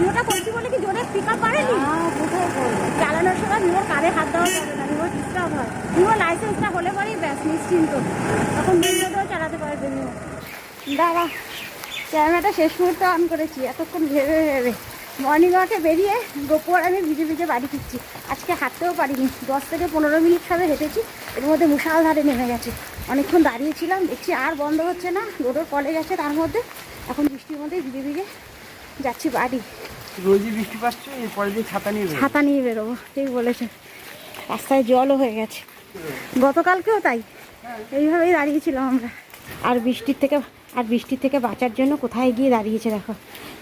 ভিডিওটা করছি বলে কি জোরে স্পিকার পারেনি? কোথায় করবো? চালানোর সময় ভিভোর কানে হাত দেওয়া যাবে না, ভিভোর ডিস্টার্ব হয়। ভিভোর লাইসেন্সটা হলে পরেই ব্যাস নিশ্চিন্ত, তখন ভিডিওটাও চালাতে পারবে ভিভো। দাঁড়া, ক্যামেরাটা শেষ মুহূর্তে অন করেছি, এতক্ষণ ভেবে ভেবে। মর্নিং ওয়াকে বেরিয়ে গপু আর আমি ভিজে ভিজে বাড়ি ফিরছি। আজকে হাঁটতেও পারিনি, 10 থেকে 15 মিনিট সবে হেঁটেছি, এর মধ্যে মুষালধারে নেমে গেছে। অনেকক্ষণ দাঁড়িয়েছিলাম, দেখছি আর বন্ধ হচ্ছে না, রোডের কলে গেছে, তার মধ্যে এখন বৃষ্টির মধ্যে ভিজে ভিজে যাচ্ছি বাড়ি। রোজই বৃষ্টি পাচ্ছে, এরপরে দিয়ে ছাতা নিয়ে বেরোবো, ঠিক বলেছে। রাস্তায় জলও হয়ে গেছে, গতকালকেও তাই এইভাবেই দাঁড়িয়েছিলাম আমরা। আর বৃষ্টির থেকে বাঁচার জন্য কোথায় গিয়ে দাঁড়িয়েছে দেখো,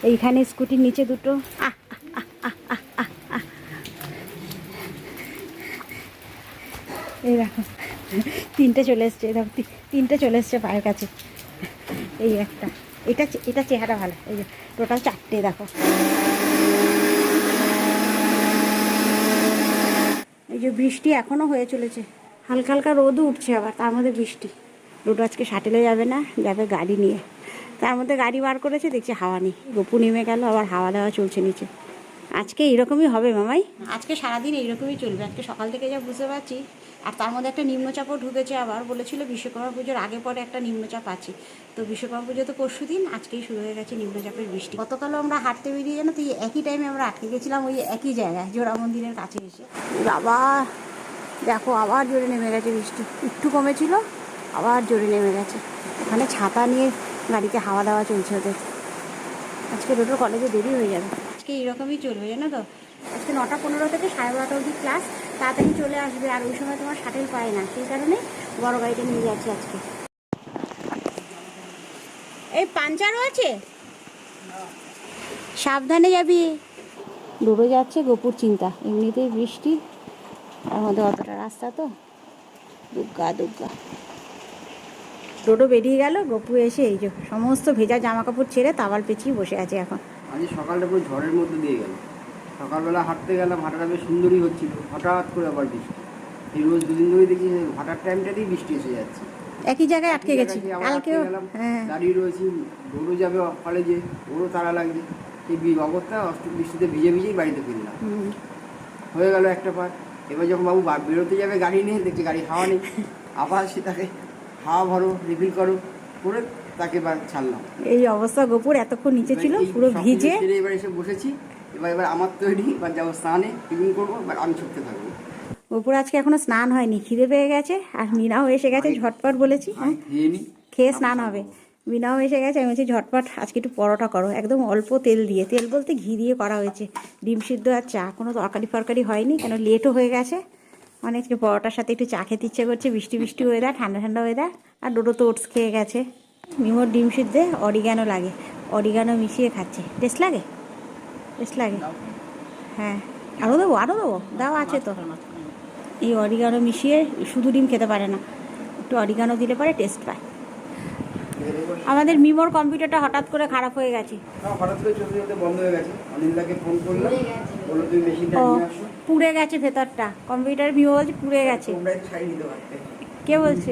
এইখানে স্কুটির নিচে দুটো এই দেখো তিনটে চলে এসছে, দেখো তিনটে চলে এসছে পায়ের কাছে। এই একটা, এটা চেহারা ভালো, এই যে টোটাল 4টে দেখো। এই যে বৃষ্টি এখনো হয়ে চলেছে, হালকা হালকা রোদও উঠছে, আবার তার মধ্যে বৃষ্টি। রোদ আজকে শাটেলে যাবে না, যাবে গাড়ি নিয়ে। তার মধ্যে গাড়ি বার করেছে, দেখছি হাওয়া নেই, গপু নেমে গেল, আবার হাওয়া দেওয়া চলছে নিচে। আজকে এইরকমই হবে মামাই, আজকে সারাদিন এইরকমই চলবে। আজকে সকাল থেকে যা বুঝতে পারছি। আর তার মধ্যে একটা নিম্নচাপও ঢুকেছে, আবার বলেছিল বিশ্বকর্মা পুজোর আগে পরে একটা নিম্নচাপ আছে। তো বিশ্বকর্মা পুজো তো পরশু দিন, আজকেই শুরু হয়ে গেছে নিম্নচাপের বৃষ্টি। গতকালও আমরা হাঁটতে বেরিয়ে জানো তো, একই টাইমে আমরা আটকে গেছিলাম ওই একই জায়গায়, জোড়া মন্দিরের কাছে এসে। বাবা দেখো আবার জোরে নেমে গেছে বৃষ্টি, একটু কমেছিল আবার জোরে নেমে গেছে। ওখানে ছাতা নিয়ে গাড়িতে হাওয়া দেওয়া চলছে ওদের। আজকে দুটো কলেজে দেরি হয়ে যাবে, আজকে এইরকমই চলবে জানো তো। আজকে 9টা 15 থেকে 12:30 অবধি ক্লাস, তাড়াতাড়ি চলে আসবে। আর ওই সময় তোমার শাটেল পায় না, সেই কারণে বড় গাড়িটা নিয়ে যাচ্ছি আজকে। এই পাঞ্চারও আছে, সাবধানে যাবি। ডোডো যাচ্ছে, গপুর চিন্তা, এমনিতেই বৃষ্টি, তার মধ্যে অতটা রাস্তা তো দুগ্গা দুগ্গা। ডোডো বেরিয়ে গেল, গপু এসে এই যে সমস্ত ভেজা জামা কাপড় ছেড়ে তাওয়াল পেঁচিয়ে বসে আছে এখন। আজ সকালটা পুরো ঝড়ের মধ্যে দিয়ে গেল। সকালবেলা হাঁটতে গেলাম, হাঁটাটা বেশ সুন্দরই হচ্ছিল, হঠাৎ করে আবার বৃষ্টি। এই রোজ দুদিন ধরে দেখি হাঁটার টাইমটাতেই বৃষ্টি এসে যাচ্ছে। একই জায়গায় আটকে গেছি কালকেও। হ্যাঁ, দাঁড়িয়ে রয়েছি, ডোডো যাবে কলেজে, ওরও তাড়া লাগছে। এই অবস্থা, বৃষ্টিতে ভিজে ভিজেই বাড়িতে ফিরলাম। হয়ে গেল একটা পার। এবার যখন বাবু বেরোতে যাবে গাড়ি নিয়ে, দেখছি গাড়ি হাওয়া নেই। আবার সে তাকে হাওয়া ভরো, রিফিল করো করে তাকে এবার ছাড়লাম। এই অবস্থা, গোপুর এতক্ষণ নিচে ছিল পুরো ভিজে। এবার এসে বসেছি, এবার আমার তৈরি, এবার যাবো স্নানে, টিফিন করবো, এবার আমি ছুটতে থাকবো। গোপুর আজকে এখনো স্নান হয়নি, খিদে পেয়ে গেছে। আর মিনাও এসে গেছে, ঝটপট বলেছি খেয়ে স্নান হবে। মিনাও এসে গেছে, আমি বলছি ঝটপট আজকে একটু পরোটা করো, একদম অল্প তেল দিয়ে, তেল বলতে ঘি দিয়ে করা হয়েছে। ডিম সিদ্ধ আর চা, কোনো তরকারি ফরকারি হয়নি, কেন লেটও হয়ে গেছে অনেক। পরোটার সাথে একটু চা খেতে ইচ্ছে করছে, বৃষ্টি বৃষ্টি ওয়েদার, ঠান্ডা ঠান্ডা ওয়েদার। আর ডোডো তো ওটস খেয়ে গেছে। মিমোর ডিম সিদ্ধে অরিগানো লাগে, অরিগানো মিশিয়ে খাচ্ছে। টেস্ট লাগে, টেস্ট লাগে। হ্যাঁ, আরও দেবো, দাও আছে তো। এই অরিগানো মিশিয়ে, শুধু ডিম খেতে পারে না, একটু অরিগানো দিলে পরে টেস্ট পায়। আমাদের মিমোর কম্পিউটারটা হঠাৎ করে খারাপ হয়ে গেছে, বন্ধ হয়ে গেছে। অনিন্দাকে ফোন করলাম, বললো তুমি মেশিনটা নিয়ে আসো। পুড়ে গেছে ভেতরটা, কম্পিউটার মিমো বলছে পুড়ে গেছে। কে বলছে?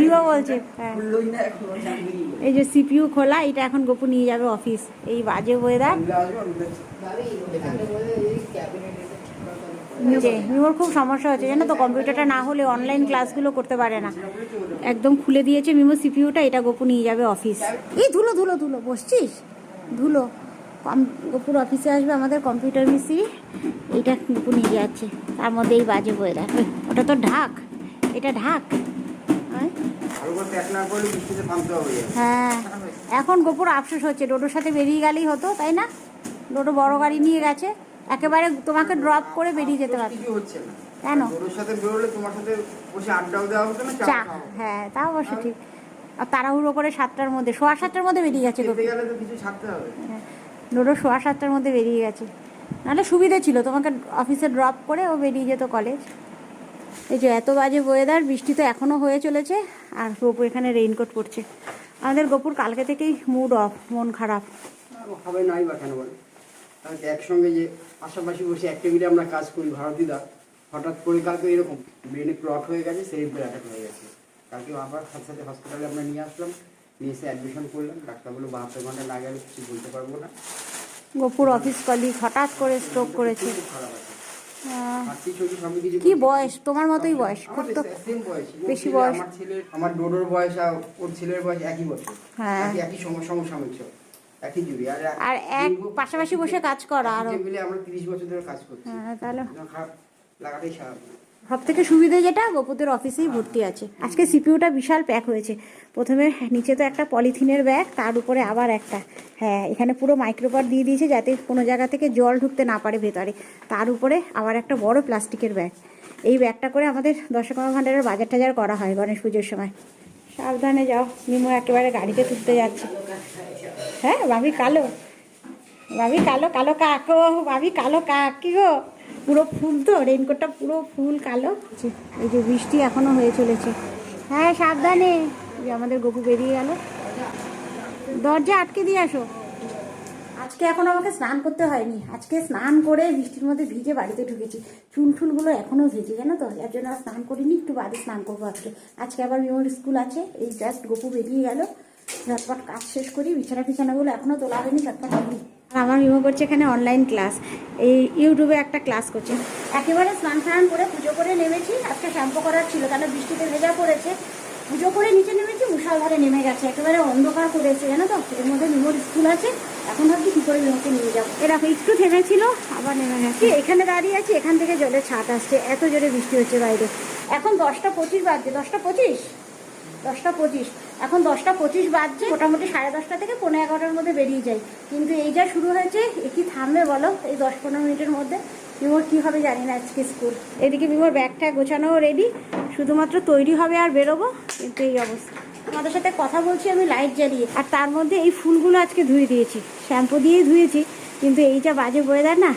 মিমো বলছে। হ্যাঁ, এই যে সিপিইউ খোলা, এটা এখন গপু নিয়ে যাবে অফিস। এই বাজে ওয়েদার, মিমোর খুব সমস্যা হচ্ছে জানো তো। কম্পিউটারটা না হলে অনলাইন ক্লাসগুলো করতে পারে না। একদম খুলে দিয়েছে মিমো সিপিইউটা, এটা গপু নিয়ে যাবে অফিস। এই ধুলো ধুলো ধুলো, বসছিস ধুলো। গপুর অফিসে আসবে আমাদের কম্পিউটার মিস্ত্রি, এইটা গপু নিয়ে যাচ্ছে। তার মধ্যে এই বাজে ওয়েদার। ওটা তো ঢাক, এটা ঢাক। হ্যাঁ, এখন গপুর আফসোস হচ্ছে, ডোডোর সাথে বেরিয়ে গেলেই হতো, তাই না? ডোডো বড় গাড়ি নিয়ে গেছে, একেবারে তোমাকে ড্রপ করে বেরিয়ে যেতে পারবে। কেন? চা, হ্যাঁ তা অবশ্য ঠিক। আর তাড়াহুড়ো করে 7টার মধ্যে, 7:15 মধ্যে বেরিয়ে গেছে ডোডো, 7:15 মধ্যে বেরিয়ে গেছে। নাহলে সুবিধে ছিল, তোমাকে অফিসে ড্রপ করে ও বেরিয়ে যেত কলেজ। এই যে এত বাজে ওয়েদার, বৃষ্টি তো এখনও হয়ে চলেছে। আর গপু এখানে রেইনকোট পরছে। আমাদের গপুর কালকে থেকেই মুড অফ, মন খারাপ। হবে নাই বা কেন বলে, একসঙ্গে যে পাশাপাশি বসে এক টেবিলে আমরা কাজ করি ভারতীদা, হঠাৎ করে কালকে এরকম ব্রেনে ক্লট হয়ে গেছে, সেরিব্রাল অ্যাটাক হয়ে গেছে। কালকে আবার সাথে সাথে হসপিটালে আমরা নিয়ে আসলাম, এসে অ্যাডমিশন করলাম, ডাক্তার বললো 72 ঘন্টা লাগে, আমি কিছু বলতে পারবো না। গোপুর অফিস কলিগ হঠাৎ করে স্ট্রোক করেছে। খুব খারাপ আছে। আহ, হাঁটছি চলছি সবই কিছু কি করছি। বয়স তোমার মতোই বয়স, খুব তো সেম বয়স। বেশি বয়স। আমার ছেলের, আমার ডোডোর বয়স আর ওর ছেলের বয়স একই বছর। হ্যাঁ। একই সমসাময়িক সব, একই জুড়ি। আর এক পাশাপাশি বসে কাজ করা আরো। মিলে আমরা 30 বছর ধরে কাজ করছি। হ্যাঁ, তাহলে খারাপ লাগাটাই স্বাভাবিক। সব থেকে সুবিধা যেটা গোপুদের অফিসেই ভর্তি আছে। আজকে সিপিউটা বিশাল প্যাক হয়েছে। প্রথমে নিচে তো একটা পলিথিনের ব্যাগ, তার উপরে আবার একটা, হ্যাঁ এখানে পুরো মাইক্রোবার দিয়ে দিয়েছে যাতে কোনো জায়গা থেকে জল ঢুকতে না পারে ভেতরে। তার উপরে আবার একটা বড় প্লাস্টিকের ব্যাগ। এই ব্যাগটা করে আমাদের দশকর্মা ভাণ্ডারের বাজার টাজার করা হয় গণেশ পুজোর সময়। সাবধানে যাও, মিমো একেবারে গাড়িতে তুলতে যাচ্ছে। হ্যাঁ ভাবি কালো, ভাবি কালো কালো কাক, ও ভাবি কালো কাক, কি গো পুরো ফুল তো, রেইনকোটটা পুরো ফুল কালো। এই যে বৃষ্টি এখনো হয়ে চলেছে। হ্যাঁ সাবধানে। যে আমাদের গপু বেরিয়ে গেল, দরজা আটকে দিয়ে আসো। আজকে এখন আমাকে স্নান করতে হয়নি, আজকে স্নান করে বৃষ্টির মধ্যে ভিজে বাড়িতে ঢুকেছি। চুল টুলগুলো এখনও ভেজে, জানো তো, যার জন্য আর স্নান করিনি, একটু বাড়ি স্নান করবো আজকে। আজকে আবার মিমোর স্কুল আছে, এই জাস্ট গপু বেরিয়ে গেল, ঝটপট কাজ শেষ করি। বিছানাগুলো এখনও তোলা হয়নি, ঝটপট করি। আর আমার মিমো করছে এখানে অনলাইন ক্লাস, এই ইউটিউবে একটা ক্লাস করছে। একেবারে স্নান টান করে পুজো করে নেমেছি। আজকে শ্যাম্পু করার ছিল, কারণ বৃষ্টিতে ভেজা পড়েছে। পুজো করে নিচে নেমেছি, মুষলধারে নেমে গেছে, একেবারে অন্ধকার করেছে, জানো তো। এর মধ্যে মিমোর স্কুল আছে, এখন ভাবছি কী করে মিমোকে নিয়ে যাবো। এরকম একটু থেমেছিল, আবার নেমে গেছে। এখানে দাঁড়িয়ে আছি, এখান থেকে জলের ছাট আসছে, এত জোরে বৃষ্টি হচ্ছে বাইরে। এখন 10টা 25 বাজছে, 10টা 25, এখন 10টা 25 বাজছে। মোটামুটি 10:30 থেকে 11:15-র মধ্যে বেরিয়ে যাই। কিন্তু এই যা শুরু হয়েছে, এ কি থামবে বলো এই 10-15 মিনিটের মধ্যে? মিমোর কী হবে জানি না আজকে স্কুল। এদিকে মিমোর ব্যাগটা গোছানো রেডি, শুধুমাত্র তৈরি হবে আর বেরোবো। কিন্তু এই অবস্থা, তোমাদের সাথে কথা বলছি আমি লাইট জ্বালিয়ে, আর তার মধ্যে এই ফুলগুলো আজকে ধুয়ে দিয়েছি, শ্যাম্পু দিয়েই ধুয়েছি। কিন্তু এই যা বাজে ওয়েদার না,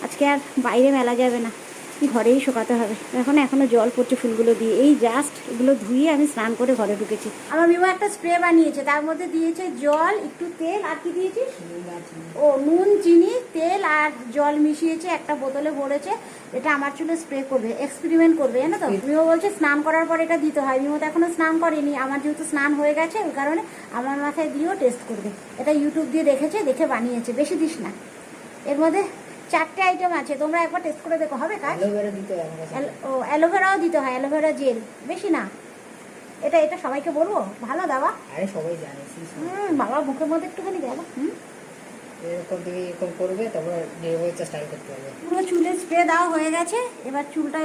আজকে আর বাইরে মেলা যাবে না, ঘরেই শোকাতে হবে। এখনো জল পড়ছে ফুলগুলো দিয়ে। এই জাস্ট এগুলো ধুয়ে আমি স্নান করে ঘরে ঢুকেছি। আমার মিমো একটা স্প্রে বানিয়েছে, তার মধ্যে দিয়েছে জল, একটু তেল, আর কি দিয়েছিস? ও নুন, চিনি, তেল আর জল মিশিয়েছে, একটা বোতলে ভরেছে। এটা আমার চুলে স্প্রে করবে, এক্সপেরিমেন্ট করবে, জানো তো। মিমো বলছে স্নান করার পর এটা দিতে হয়। মিমো তো এখনো স্নান করেনি, আমার যেহেতু স্নান হয়ে গেছে ওই কারণে আমার মাথায় দিয়েও টেস্ট করবে। এটা ইউটিউব দিয়ে দেখেছে, দেখে বানিয়েছে। বেশি দিস না, এর মধ্যে 4টে আইটেম আছে, তোমরা একবার টেস্ট করে দেখো, হবে কাজ। ও অ্যালোভেরাও দিতে হয়, অ্যালোভেরা জেল, বেশি না। এটা সবাইকে বলবো ভালো দাবা? আরে সবাই জানে। বাবা মুখের মধ্যে একটুখানি দেবো। এরকম থেকে এরকম করবে, তারপর যেভাবে স্টাইল করতে হবে। পুরো চুলে স্প্রে দেওয়া হয়ে গেছে, এবার চুলটা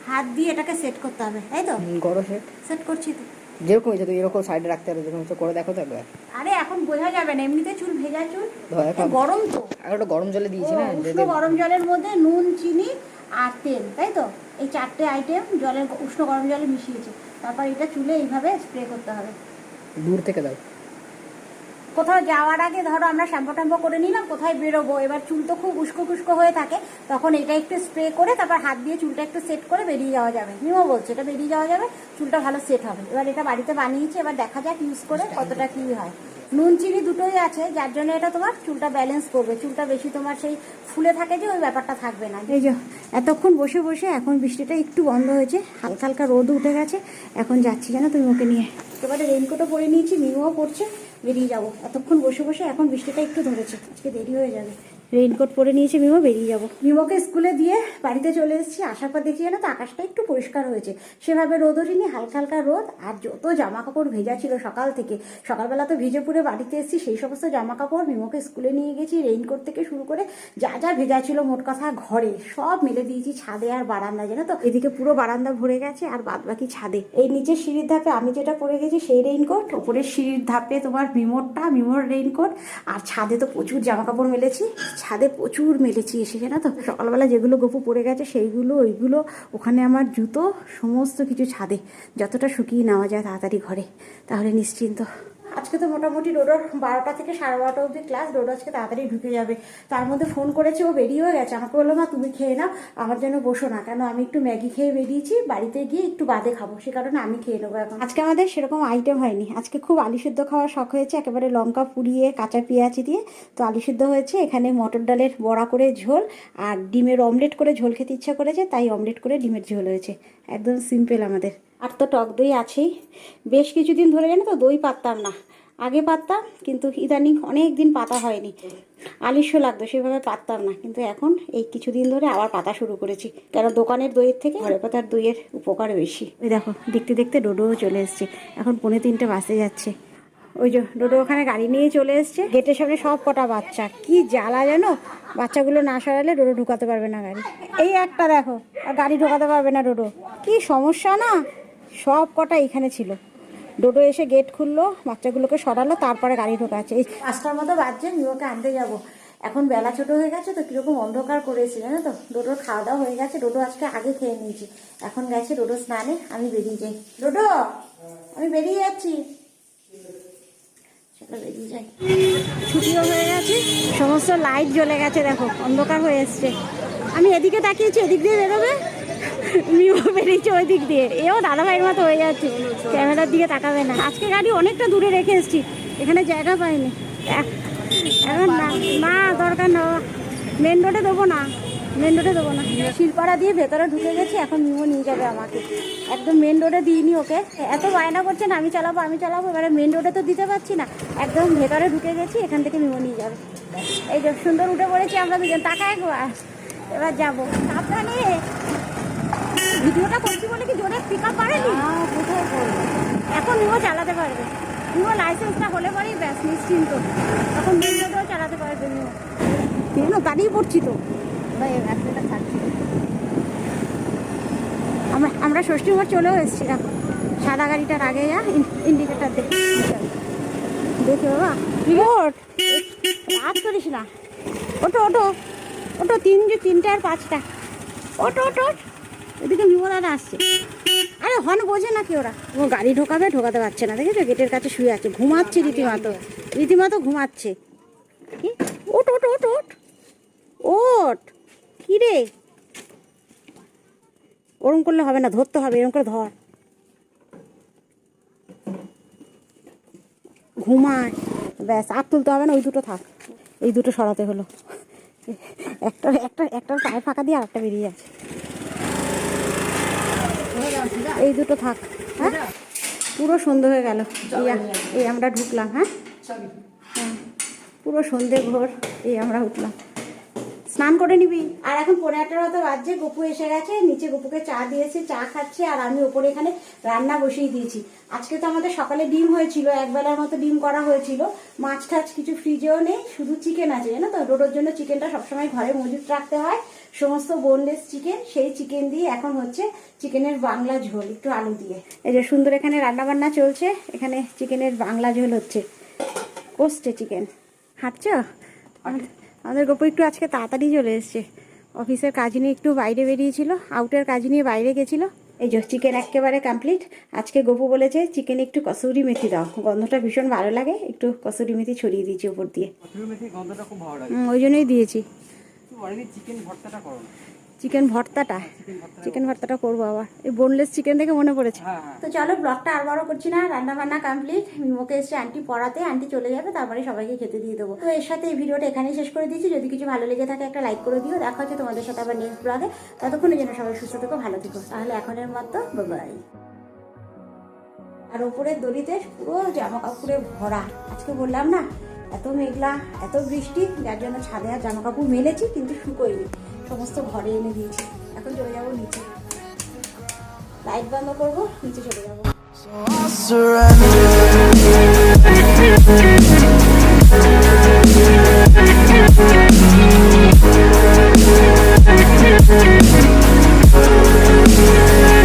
হাত দিয়ে এটাকে সেট করতে হবে, তাই তো? গরম সেট সেট করছি তো। যেরকম হয়েছে তো এরকম সাইডে রাখতে হবে, যেরকম হচ্ছে করে দেখো তো একবার। আরে এখন বোঝা যাবে না, এমনিতে চুল ভেজা চুল, এখন গরম তো। আর ওটা গরম জলে দিয়েছি না, উষ্ণ গরম জলের মধ্যে নুন, চিনি আর তেল, তাই তো? এই 4টে আইটেম জলের উষ্ণ গরম জলে মিশিয়েছে। তারপর এটা চুলে এইভাবে স্প্রে করতে হবে। দূর থেকে দাও। কোথাও যাওয়ার আগে ধরো আমরা শ্যাম্পু ট্যাম্পু করে নিলাম, কোথায় বেরোবো, এবার চুল তো খুব উস্কো খুস্কো হয়ে থাকে, তখন এটা একটু স্প্রে করে তারপর হাত দিয়ে চুলটা একটু সেট করে বেরিয়ে যাওয়া যাবে। মিমো বলছে এটা বেরিয়ে যাওয়া যাবে, চুলটা ভালো সেট হবে। এবার এটা বাড়িতে বানিয়েছি, এবার দেখা যাক ইউজ করে কতটা কী হয়। নুন চিনি দুটোই আছে, যার জন্য এটা তোমার চুলটা ব্যালেন্স করবে। চুলটা বেশি তোমার সেই ফুলে থাকে যে, ওই ব্যাপারটা থাকবে না। এই যে এতক্ষণ বসে বসে এখন বৃষ্টিটা একটু বন্ধ হয়েছে, হালকা হালকা রোদ উঠে গেছে। এখন যাচ্ছি জানো তুমি ওকে নিয়ে, এবারে রেইনকোটও পরে নিয়েছি, মিমোও পড়ছে, বেরিয়ে যাবো। এতক্ষণ বসে বসে এখন বৃষ্টিটা একটু ধরেছে, আজকে দেরি হয়ে যাবে। রেইনকোট পরে নিয়েছি মিমো, বেরিয়ে যাবো। মিমোকে স্কুলে দিয়ে বাড়িতে চলে এসেছি, আসার পর দেখি জানো তো আকাশটা একটু পরিষ্কার হয়েছে, সেভাবে রোদ ওঠেনি, হালকা হালকা রোদ। আর যত জামা কাপড় ভেজা ছিল সকাল থেকে, সকালবেলা তো ভিজে পুরে বাড়িতে এসেছি, সেই সমস্ত জামা কাপড় মিমোকে স্কুলে নিয়ে গেছি, রেইনকোট থেকে শুরু করে যা যা ভেজা ছিল মোট কথা ঘরে সব মেলে দিয়েছি ছাদে আর বারান্দায়, জানো তো। এদিকে পুরো বারান্দা ভরে গেছে, আর বাদ বাকি ছাদে। এই নিচে সিঁড়ির ধাপে আমি যেটা পরে গেছি সেই রেইনকোট, ওপরের সিঁড়ির ধাপে তোমার মিমোর রেইনকোট, আর ছাদে তো প্রচুর জামা কাপড় মেলেছি, ছাদে প্রচুর মেলেছি এসে, জানো তো। সকালবেলা যেগুলো গপু পড়ে গেছে সেইগুলো, ওইগুলো, ওখানে আমার জুতো, সমস্ত কিছু ছাদে, যতটা শুকিয়ে নেওয়া যায় তাড়াতাড়ি ঘরে, তাহলে নিশ্চিন্ত। আজকে তো মোটামুটি ডোডোর 12টা থেকে 12:30 অবধি ক্লাস। ডোডো আজকে তাড়াতাড়ি ঢুকে যাবে। তার মধ্যে ফোন করেছে, ও বেরিয়েও গেছে। আমাকে বললো মা তুমি খেয়ে নাও, আমার জন্য বসো না, কেন আমি একটু ম্যাগি খেয়ে বেরিয়েছি, বাড়িতে গিয়ে একটু বাদে খাবো, সে কারণে আমি খেয়ে নেবো এখন। আজকে আমাদের সেরকম আইটেম হয়নি, আজকে খুব আলু সিদ্ধ খাওয়ার শখ হয়েছে, একেবারে লঙ্কা পুড়িয়ে কাঁচা পেঁয়াজ দিয়ে। তো আলু সিদ্ধ হয়েছে, এখানে মটর ডালের বড়া করে ঝোল, আর ডিমের অমলেট করে ঝোল খেতে ইচ্ছা করেছে, তাই অমলেট করে ডিমের ঝোল হয়েছে। একদম সিম্পল আমাদের। আর তো টক দই আছেই, বেশ কিছুদিন ধরে জানো তো দই পারতাম না, আগে পাততাম, কিন্তু ইদানিং অনেক দিন পাতা হয়নি, আলিস্য লাগতো, সেভাবে পাততাম না। কিন্তু এখন এই কিছুদিন ধরে আবার পাতা শুরু করেছি, কেন দোকানের দইয়ের থেকে ঘরে পাতার দইয়ের উপকার বেশি। ওই দেখো দেখতে দেখতে ডোডোও চলে এসছে, এখন 2:45 বাজতে যাচ্ছে। ওই যে ডোডো ওখানে গাড়ি নিয়ে চলে এসছে, গেটের সামনে সব কটা বাচ্চা, কি জ্বালা যেন, বাচ্চাগুলো না সরালে ডোডো ঢুকাতে পারবে না গাড়ি। এই একটা দেখো, আর গাড়ি ঢোকাতে পারবে না ডোডো, কি সমস্যা না, সব কটা এখানে ছিল। ডোডো এসে গেট খুললো, বাচ্চাগুলোকে সরালো, তারপরে গাড়ি ঢোকাচ্ছে। এই 5টার মতো বাজছে, মিওকে আনতে যাবো। এখন বেলা ছোট হয়ে গেছে তো, কিরকম অন্ধকার করেছে জানো তো। ডোডোর খাওয়া দাওয়া হয়ে গেছে, ডোডো আজকে আগে খেয়ে নিয়েছি। এখন গেছে ডোডো স্নানে, আমি বেরিয়ে যাই। ডোডো আমি বেরিয়ে যাচ্ছি, বেরিয়ে যাই। ছুটিও হয়ে গেছে, সমস্ত লাইট জ্বলে গেছে, দেখো অন্ধকার হয়ে এসছে। আমি এদিকে তাকিয়েছি, এদিক দিয়ে বেরোবে, মিও বেরিয়েছে ওই দিক দিয়ে। এও দাদা ভাইয়ের মতো হয়ে যাচ্ছে, ক্যামেরার দিকে তাকাবে না। আজকে গাড়ি অনেকটা দূরে রেখে এসেছি, এখানে জায়গা পাইনি। এখন না না দরকার না, মেন রোডে দেবো না, মেন রোডে দেবো না, শিলপাড়া দিয়ে ভেতরে ঢুকে গেছি। এখন মিও নিয়ে যাবে আমাকে, একদম মেন রোডে দিইনি ওকে, এত বায়না করছে না আমি চালাবো আমি চালাবো, এবারে মেন রোডে তো দিতে পারছি না, একদম ভেতরে ঢুকে গেছি, এখান থেকে মিও নিয়ে যাবে। এই যে সুন্দর উঠে পড়েছি আমরা দুজন, টাকা একবার, এবার যাবো। সাবধানে, ভিডিওটা করছি বলে কি জোরে পিক আপ পারেনি, কোথায় করবো। এখন মিও চালাতে পারবে, মিও লাইসেন্সটা হলে পরেই ব্যাস নিশ্চিন্ত, তখন মেন রোডেও চালাতে পারবে মিও। কেন দাঁড়িয়ে পড়ছি তো, আমরা ষষ্ঠী ঘর চলেও এসেছি। দেখো সাদা গাড়িটার আগে যা ইন্ডিকেটার দেখে দেখে বাবা রিমোট রাত করিস না, ওটো ওটো ওটো, 3টে আর 5টা, ওটো ওটো, এদিকে বিমলারা আসছে। আরে হর্ন বোঝে না কি ওরা, ও গাড়ি ঢোকাতে পারছে না, দেখেছো গেটের কাছে শুয়ে আছে, ঘুমাচ্ছে রীতিমতো ঘুমাচ্ছে। কি ওট ওট ওট ওট ওট, কি রে, ওরম করলে হবে না, ধরতে হবে, এরকম করে ধর, ঘুমায় ব্যাস, আর তুলতে হবে না, ওই দুটো থাক, এই দুটো সরাতে হলো, একটার পায়ে ফাঁকা দিয়ে আরেকটা বেরিয়ে যাচ্ছে, এই দুটো থাক। হ্যাঁ পুরো সন্ধে হয়ে গেল, এই আমরা ঢুকলাম। হ্যাঁ হ্যাঁ পুরো সন্ধে ঘোর, এই আমরা উঠলাম, স্নান করে নিবি। আর এখন 11:30 মতো বাজছে, গপু এসে গেছে, নিচে গপুকে চা দিয়েছে, চা খাচ্ছে, আর আমি ওপরে এখানে রান্না বসিয়ে দিয়েছি। আজকে তো আমাদের সকালে ডিম হয়েছিল, একবেলার মতো ডিম করা হয়েছিল, মাছ টাছ কিছু ফ্রিজেও নেই, শুধু চিকেন আছে, জানো তো ডোডোর জন্য চিকেনটা সবসময় ঘরে মজুত রাখতে হয়, সমস্ত বোনলেস চিকেন, সেই চিকেন দিয়ে এখন হচ্ছে চিকেনের বাংলা ঝোল, একটু আলু দিয়ে। এই যে সুন্দর এখানে রান্না বান্না চলছে, এখানে চিকেনের বাংলা ঝোল হচ্ছে, কষছে চিকেন। হাঁটছ? আমাদের গপু একটু আজকে তাড়াতাড়ি চলে এসছে, অফিসের কাজ নিয়ে একটু বাইরে বেরিয়েছিল, আউটের কাজ নিয়ে বাইরে গেছিলো। এই যে চিকেন একেবারে কমপ্লিট। আজকে গপু বলেছে চিকেনে একটু কসুরি মেথি দাও, গন্ধটা ভীষণ ভালো লাগে, একটু কসুরি মেথি ছড়িয়ে দিয়েছি উপর দিয়ে, ওই জন্যই দিয়েছি। চিকেন ভর্তাটা করবো আবার, এই বোনলেস চিকেন দেখে মনে পড়েছে। তো চলো ব্লগটা আর বড় করছি না, রান্না বান্না কমপ্লিট, মিমোকে এসে আন্টি পড়াতে, আন্টি চলে যাবে, তারপরে সবাইকে খেতে দিয়ে দেবো। তো এর সাথে এই ভিডিওটা এখানেই শেষ করে দিচ্ছি, যদি কিছু ভালো লেগে থাকে একটা লাইক করে দিও। দেখা হচ্ছে তোমাদের সাথে আবার নেক্সট ব্লগে, ততক্ষণের জন্য সবাই সুস্থ থেকো, ভালো থেকো, তাহলে এখনের মতো বাই। আর ওপরের দড়িতে পুরো জামা কাপড়ে ভরা, আজকে বললাম না এত মেঘলা এত বৃষ্টি, যার জন্য ছাদে আর জামা কাপড় মেলেছি কিন্তু শুকোয়নি, সমস্ত ঘরে এনে দিয়েছি। এখন চলে যাবো নিচে, লাইট বন্ধ করবো, নিচে চলে যাবো।